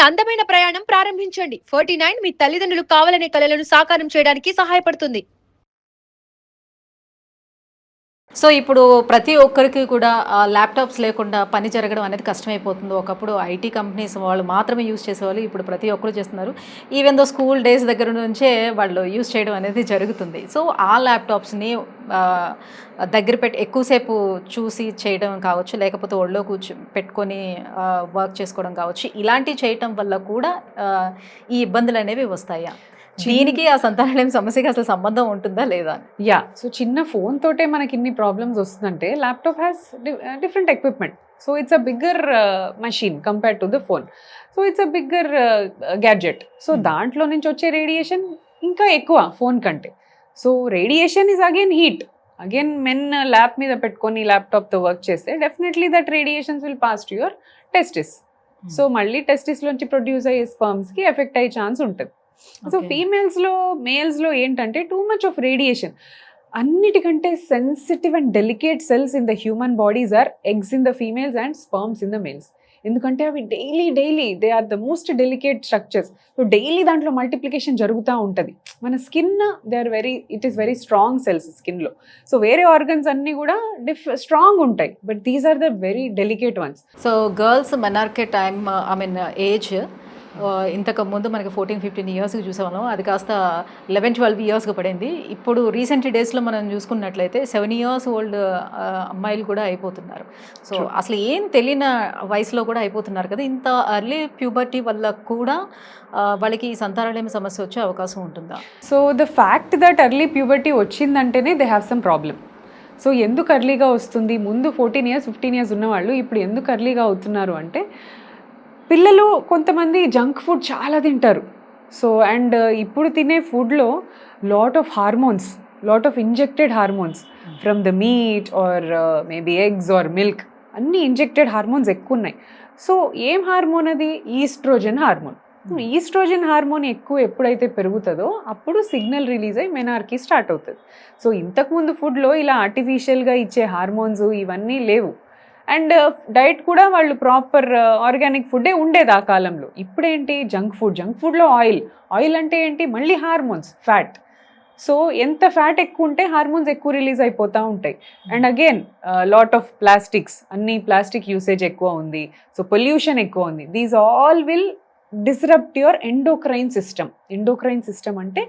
అందమైన ప్రయాణం ప్రారంభించండి. 49 మీ తల్లిదండ్రులు కావాలనే కలలను సాకారం చేయడానికి సహాయపడుతుంది. సో ఇప్పుడు ప్రతి ఒక్కరికి కూడా ల్యాప్టాప్స్ లేకుండా పని జరగడం అనేది కష్టమైపోతుంది. ఒకప్పుడు ఐటీ కంపెనీస్ వాళ్ళు మాత్రమే యూజ్ చేసేవాళ్ళు. ఇప్పుడు ప్రతి ఒక్కరు చేస్తున్నారు. ఈవెన్ దో స్కూల్ డేస్ దగ్గర నుంచే వాళ్ళు యూజ్ చేయడం అనేది జరుగుతుంది. సో ఆ ల్యాప్టాప్స్ని దగ్గర పెట్టి ఎక్కువసేపు చూసి చేయడం కావచ్చు, లేకపోతే ఒళ్ళో పెట్టుకొని వర్క్ చేసుకోవడం కావచ్చు, ఇలాంటివి చేయటం వల్ల కూడా ఈ ఇబ్బందులు అనేవి వస్తాయా? దీనికి ఆ సంతానలేమి సమస్యకి అసలు సంబంధం ఉంటుందా లేదా? యా, సో చిన్న ఫోన్ తోటే మనకి ఇన్ని ప్రాబ్లమ్స్ వస్తుందంటే laptop has different equipment. So it's a bigger machine compared to the phone. So it's a bigger gadget. So దాంట్లో నుంచి వచ్చే రేడియేషన్ ఇంకా ఎక్కువ ఫోన్ కంటే. So radiation is again heat. Again men lap మీద పెట్టుకొని ల్యాప్టాప్తో వర్క్ చేస్తే definitely that radiations will pass to your testis. So మళ్ళీ టెస్టిస్లోంచి ప్రొడ్యూస్ అయ్యే స్పర్మ్స్కి ఎఫెక్ట్ అయ్యే ఛాన్స్ ఉంటుంది. సో ఫీమేల్స్లో మేల్స్లో ఏంటంటే టూ మచ్ ఆఫ్ రేడియేషన్. అన్నిటికంటే sensitive and delicate cells in the human bodies are eggs in the females and sperms in the males. ఎందుకంటే అవి daily they are the most delicate structures. So daily దాంట్లో multiplication జరుగుతూ ఉంటుంది. మన skin it is very strong cells స్కిన్లో. So వేరే organs అన్నీ కూడా స్ట్రాంగ్ ఉంటాయి, but these are the very delicate ones. So girls menarche time age ఇంతకు ముందు మనకి 14-15 ఇయర్స్కి చూసేవాళ్ళం, అది కాస్త 11-12 ఇయర్స్కి పడింది. ఇప్పుడు రీసెంట్ డేస్లో మనం చూసుకున్నట్లయితే 7 ఇయర్స్ ఓల్డ్ అమ్మాయిలు కూడా అయిపోతున్నారు. సో అసలు ఏం తెలియని వయసులో కూడా అయిపోతున్నారు కదా. ఇంత ఎర్లీ ప్యూబర్టీ వల్ల కూడా వాళ్ళకి సంతానలేమి సమస్య వచ్చే అవకాశం ఉంటుందా? So the fact that early puberty వచ్చిందంటేనే they have some problem. So ఎందుకు ఎర్లీగా వస్తుంది? ముందు 14 ఇయర్స్ 15 ఇయర్స్ ఉన్నవాళ్ళు ఇప్పుడు ఎందుకు ఎర్లీగా అవుతున్నారు అంటే, పిల్లలు కొంతమంది జంక్ ఫుడ్ చాలా తింటారు. సో అండ్ ఇప్పుడు తినే ఫుడ్లో lot of hormones, lot of injected hormones from the meet or maybe eggs are milk, అన్ని ఇంజెక్టెడ్ హార్మోన్స్ ఎక్కువ ఉన్నాయి. సో ఏం హార్మోన్ అది? Oestrogen hormone. ఈస్ట్రోజన్ హార్మోన్ ఎక్కువ ఎప్పుడైతే పెరుగుతుందో అప్పుడు సిగ్నల్ రిలీజ్ అయ్యి మెనార్కీ స్టార్ట్ అవుతుంది. సో ఇంతకుముందు ఫుడ్లో ఇలా ఆర్టిఫిషియల్గా ఇచ్చే హార్మోన్స్ ఇవన్నీ లేవు. అండ్ డైట్ కూడా వాళ్ళు ప్రాపర్ ఆర్గానిక్ ఫుడ్డే ఉండేది ఆ కాలంలో. ఇప్పుడేంటి జంక్ ఫుడ్లో ఆయిల్ అంటే ఏంటి? మళ్ళీ హార్మోన్స్, ఫ్యాట్. సో ఎంత ఫ్యాట్ ఎక్కువ ఉంటే హార్మోన్స్ ఎక్కువ రిలీజ్ అయిపోతూ ఉంటాయి. And again lot of plastics, అన్ని ప్లాస్టిక్ యూసేజ్ ఎక్కువ ఉంది. సో పొల్యూషన్ ఎక్కువ ఉంది. These all will disrupt your endocrine system. Endocrine system అంటే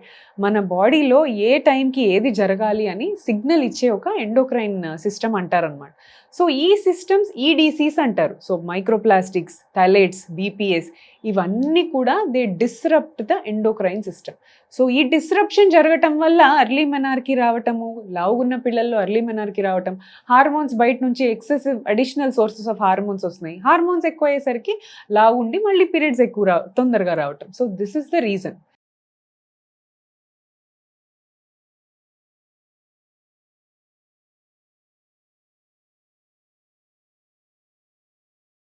మన బాడీలో ఏ టైంకి ఏది జరగాలి అని సిగ్నల్ ఇచ్చే ఒక ఎండోక్రైన్ సిస్టమ్ అంటారనమాట. సో ఈ సిస్టమ్స్ ఈడీసీస్ అంటారు. సో మైక్రోప్లాస్టిక్స్, థైలైట్స్, బీపీఎస్, ఇవన్నీ కూడా they disrupt the endocrine system. So ఈ డిస్రప్షన్ జరగటం వల్ల అర్లీ మెనార్కీ రావటము, లావుగున్న పిల్లల్లో అర్లీ మెనార్కీ రావటం, హార్మోన్స్ బయట నుంచి excessive additional sources of hormones వస్తున్నాయి. హార్మోన్స్ ఎక్కువ అయ్యేసరికి లావు ఉండి మళ్ళీ పీరియడ్స్ ఎక్కువ తొందరగా రావటం. So this is the reason.